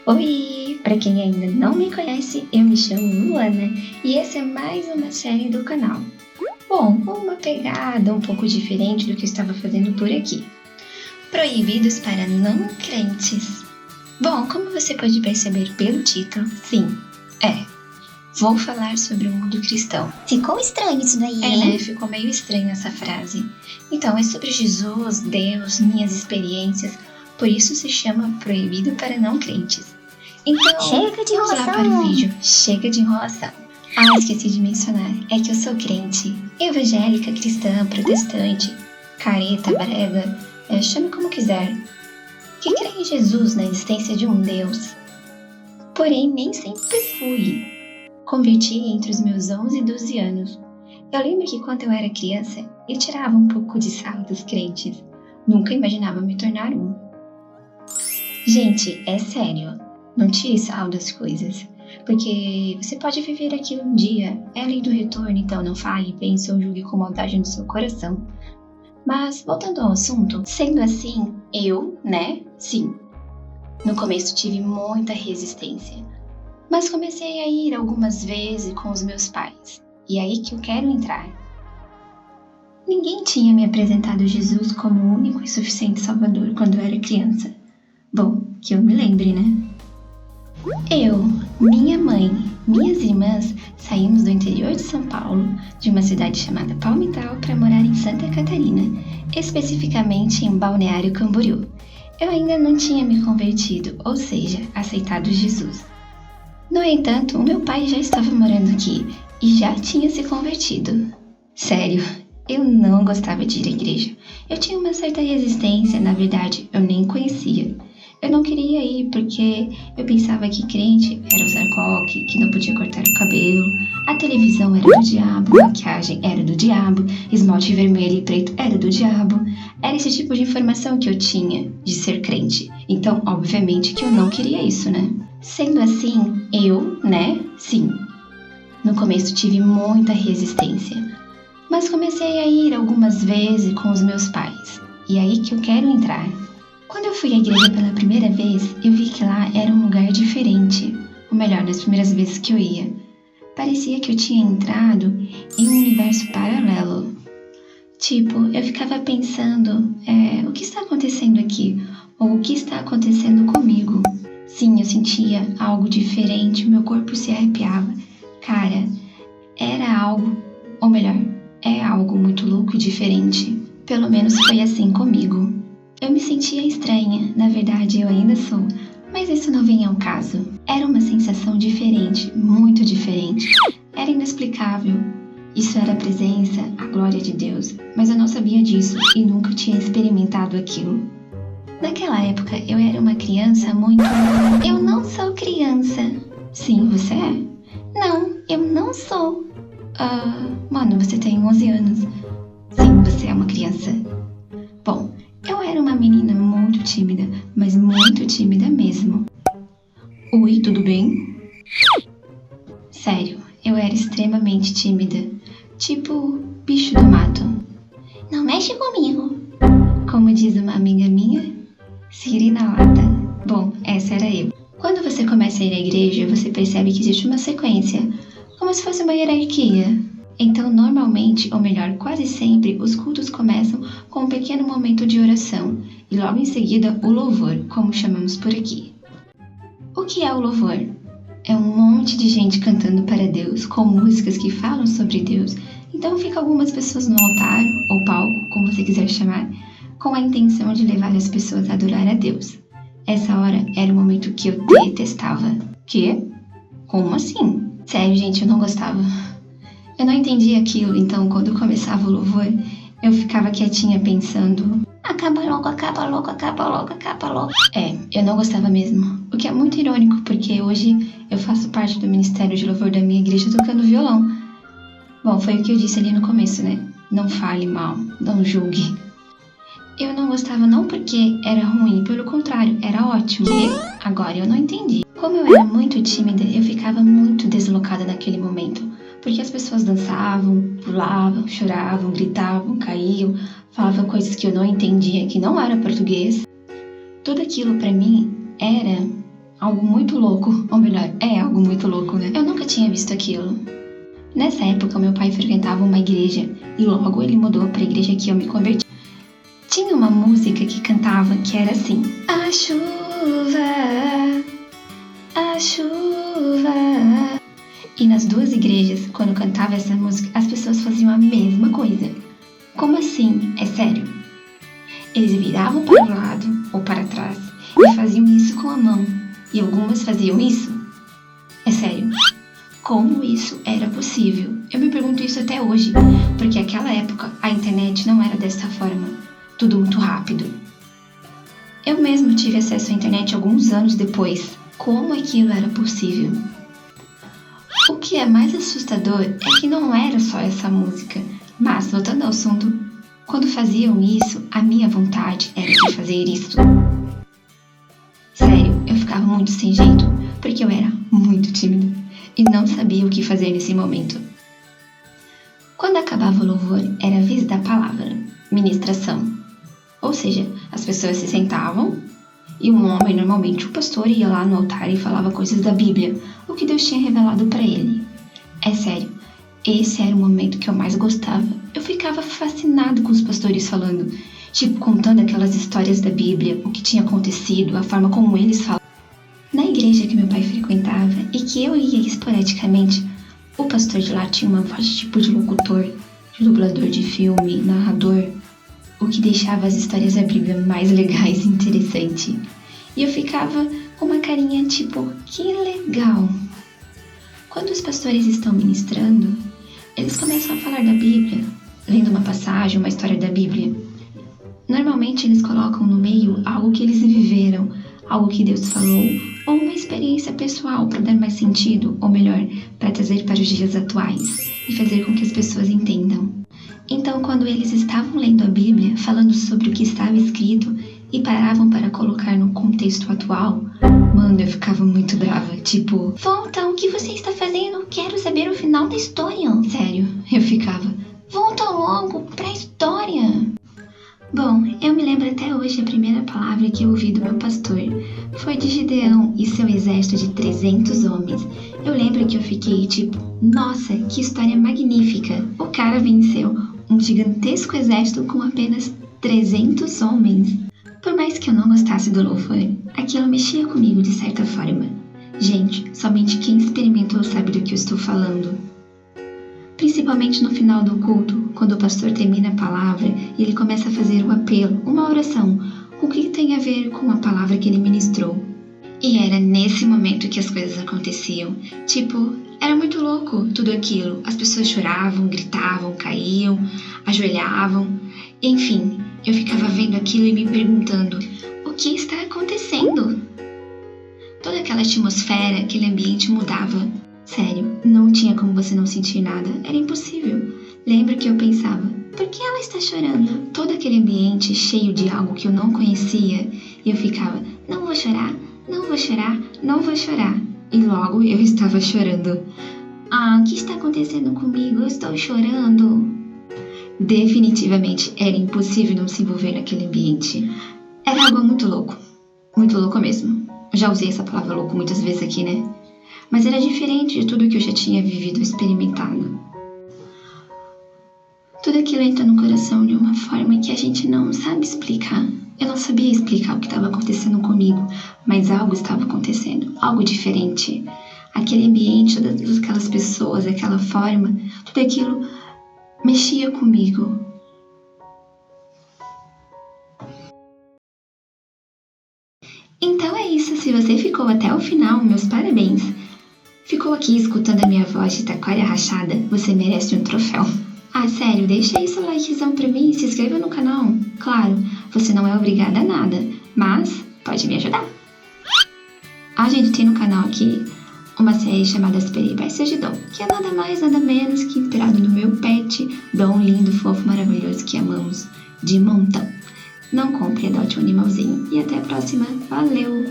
Oi! Para quem ainda não me conhece, eu me chamo Luana e essa é mais uma série do canal. Bom, com uma pegada um pouco diferente do que eu estava fazendo por aqui. Proibidos para não crentes. Bom, como você pode perceber pelo título, sim, vou falar sobre o mundo cristão. Ficou estranho isso daí, hein? Né? Ficou meio estranho essa frase. Então, é sobre Jesus, Deus, minhas experiências, por isso se chama Proibido para não crentes. Então, Chega de vamos lá enrolação. para o vídeo. Chega de enrolação. Esqueci de mencionar, é que eu sou crente, evangélica, cristã, protestante, careta, brega, chame como quiser, que crê em Jesus, na existência de um Deus. Porém, nem sempre fui. Converti entre os meus 11 e 12 anos. Eu lembro que quando eu era criança, eu tirava um pouco de sarro dos crentes. Nunca imaginava me tornar um. Gente, é sério, não tire sarro das coisas. Porque você pode viver aquilo um dia, é a lei do retorno, então não fale, pense ou julgue com maldade no seu coração. Mas, voltando ao assunto, sendo assim, sim. No começo tive muita resistência. Mas comecei a ir algumas vezes com os meus pais. E é aí que eu quero entrar. Ninguém tinha me apresentado Jesus como o único e suficiente Salvador quando eu era criança. Bom, que eu me lembre, né? Eu, minha mãe, minhas irmãs saímos do interior de São Paulo, de uma cidade chamada Palmital, para morar em Santa Catarina, especificamente em Balneário Camboriú. Eu ainda não tinha me convertido, ou seja, aceitado Jesus. No entanto, o meu pai já estava morando aqui e já tinha se convertido. Sério, eu não gostava de ir à igreja. Eu tinha uma certa resistência, na verdade, eu nem conhecia. Eu não queria ir porque eu pensava que crente era usar coque, que não podia cortar o cabelo, a televisão era do diabo, a maquiagem era do diabo, esmalte vermelho e preto era do diabo. Era esse tipo de informação que eu tinha de ser crente. Então, obviamente que eu não queria isso, né? Sendo assim, sim. No começo tive muita resistência, mas comecei a ir algumas vezes com os meus pais. E é aí que eu quero entrar. Quando eu fui à igreja pela primeira vez, eu vi que lá era um lugar diferente. Ou melhor, nas primeiras vezes que eu ia. Parecia que eu tinha entrado em um universo paralelo. Tipo, eu ficava pensando, o que está acontecendo aqui? Ou o que está acontecendo comigo? Sim, eu sentia algo diferente, meu corpo se arrepiava. Cara, era algo, ou melhor, é algo muito louco e diferente. Pelo menos foi assim comigo. Eu me sentia estranha, na verdade eu ainda sou, mas isso não vem ao caso. Era uma sensação diferente, muito diferente. Era inexplicável. Isso era a presença, a glória de Deus, mas eu não sabia disso e nunca tinha experimentado aquilo. Naquela época eu era uma criança muito... Eu não sou criança. Sim, você é? Não, eu não sou. Mano, você tem 11 anos. Sim, você é uma criança. Bom, eu era uma menina muito tímida, mas muito tímida mesmo. Oi, tudo bem? Sério, eu era extremamente tímida. Tipo, bicho do mato. Não mexe comigo. Como diz uma amiga minha, Siri na lata. Bom, essa era eu. Quando você começa a ir à igreja, você percebe que existe uma sequência, como se fosse uma hierarquia. Então, normalmente, ou melhor, quase sempre, os cultos começam com um pequeno momento de oração e logo em seguida o louvor, como chamamos por aqui. O que é o louvor? É um monte de gente cantando para Deus, com músicas que falam sobre Deus. Então fica algumas pessoas no altar, ou palco, como você quiser chamar, com a intenção de levar as pessoas a adorar a Deus. Essa hora era o momento que eu detestava. Quê? Como assim? Sério, gente, eu não gostava. Eu não entendia aquilo, então quando começava o louvor, eu ficava quietinha pensando... Acaba logo, acaba logo, acaba logo, acaba logo. Eu não gostava mesmo. O que é muito irônico, porque hoje eu faço parte do Ministério de Louvor da minha igreja tocando violão. Bom, foi o que eu disse ali no começo, né? Não fale mal, não julgue. Eu não gostava não porque era ruim, pelo contrário, era ótimo. E agora eu não entendi. Como eu era muito tímida, eu ficava muito deslocada naquele momento. Porque as pessoas dançavam, pulavam, choravam, gritavam, caíam, falavam coisas que eu não entendia, que não era português. Tudo aquilo pra mim era algo muito louco, ou melhor, é algo muito louco, né? Eu nunca tinha visto aquilo. Nessa época, meu pai frequentava uma igreja e logo ele mudou para a igreja que eu me converti. Tinha uma música que cantava que era assim: a chuva. E nas duas igrejas, quando cantava essa música, as pessoas faziam a mesma coisa. Como assim? É sério. Eles viravam para um lado ou para trás e faziam isso com a mão. E algumas faziam isso. É sério. Como isso era possível? Eu me pergunto isso até hoje, porque naquela época a internet não era dessa forma. Tudo muito rápido. Eu mesmo tive acesso à internet alguns anos depois. Como aquilo era possível? O que é mais assustador é que não era só essa música. Mas, voltando ao assunto, quando faziam isso, a minha vontade era de fazer isso. Sério, eu ficava muito sem jeito, porque eu era muito tímida e não sabia o que fazer nesse momento. Quando acabava o louvor, era a vez da palavra, ministração. Ou seja, as pessoas se sentavam e um homem, normalmente o pastor, ia lá no altar e falava coisas da Bíblia, o que Deus tinha revelado para ele. É sério, esse era o momento que eu mais gostava. Eu ficava fascinado com os pastores falando, tipo contando aquelas histórias da Bíblia, o que tinha acontecido, a forma como eles falavam. Na igreja que meu pai frequentava e que eu ia esporadicamente, o pastor de lá tinha uma voz tipo de locutor, de dublador de filme, narrador, o que deixava as histórias da Bíblia mais legais e interessantes. E eu ficava com uma carinha tipo, que legal. Quando os pastores estão ministrando, eles começam a falar da Bíblia, lendo uma passagem, uma história da Bíblia. Normalmente eles colocam no meio algo que eles viveram, algo que Deus falou, ou uma experiência pessoal para dar mais sentido, ou melhor, para trazer para os dias atuais e fazer com que as pessoas entendam. Então, quando eles estavam lendo a Bíblia, falando sobre o que estava escrito e paravam para colocar no contexto atual, mano, eu ficava muito brava, tipo, volta, o que você está fazendo? Quero saber o final da história. Sério, eu ficava, volta logo pra história. Bom, eu me lembro até hoje a primeira palavra que eu ouvi do meu pastor foi de Gideão e seu exército de 300 homens. Eu lembro que eu fiquei tipo, nossa, que história magnífica. O cara venceu um gigantesco exército com apenas 300 homens. Por mais que eu não gostasse do louvor, aquilo mexia comigo de certa forma. Gente, somente quem experimentou sabe do que eu estou falando. Principalmente no final do culto, quando o pastor termina a palavra e ele começa a fazer um apelo, uma oração, o que tem a ver com a palavra que ele ministrou. E era nesse momento que as coisas aconteciam. Tipo, era muito louco tudo aquilo. As pessoas choravam, gritavam, caíam, ajoelhavam. Enfim, eu ficava vendo aquilo e me perguntando, o que está acontecendo? Toda aquela atmosfera, aquele ambiente mudava. Sério, não tinha como você não sentir nada. Era impossível. Lembro que eu pensava, por que ela está chorando? Todo aquele ambiente cheio de algo que eu não conhecia. E eu ficava, não vou chorar, não vou chorar, não vou chorar. E logo eu estava chorando. Ah, o que está acontecendo comigo? Eu estou chorando. Definitivamente era impossível não se envolver naquele ambiente. Era algo muito louco mesmo. Já usei essa palavra louco muitas vezes aqui, né? Mas era diferente de tudo que eu já tinha vivido e experimentado. Tudo aquilo entra no coração de uma forma que a gente não sabe explicar. Eu não sabia explicar o que estava acontecendo comigo, mas algo estava acontecendo, algo diferente. Aquele ambiente, todas aquelas pessoas, aquela forma, tudo aquilo mexia comigo. Então é isso, se você ficou até o final, meus parabéns. Ficou aqui escutando a minha voz de taquara rachada, você merece um troféu. Ah, sério, deixa aí seu likezão pra mim e se inscreva no canal. Claro, você não é obrigada a nada, mas pode me ajudar. A gente tem no canal aqui uma série chamada As Peripécias de Dom, que é nada mais, nada menos que inspirado no meu pet, Dom lindo, fofo, maravilhoso que amamos de montão. Não compre, adote um animalzinho. E até a próxima. Valeu!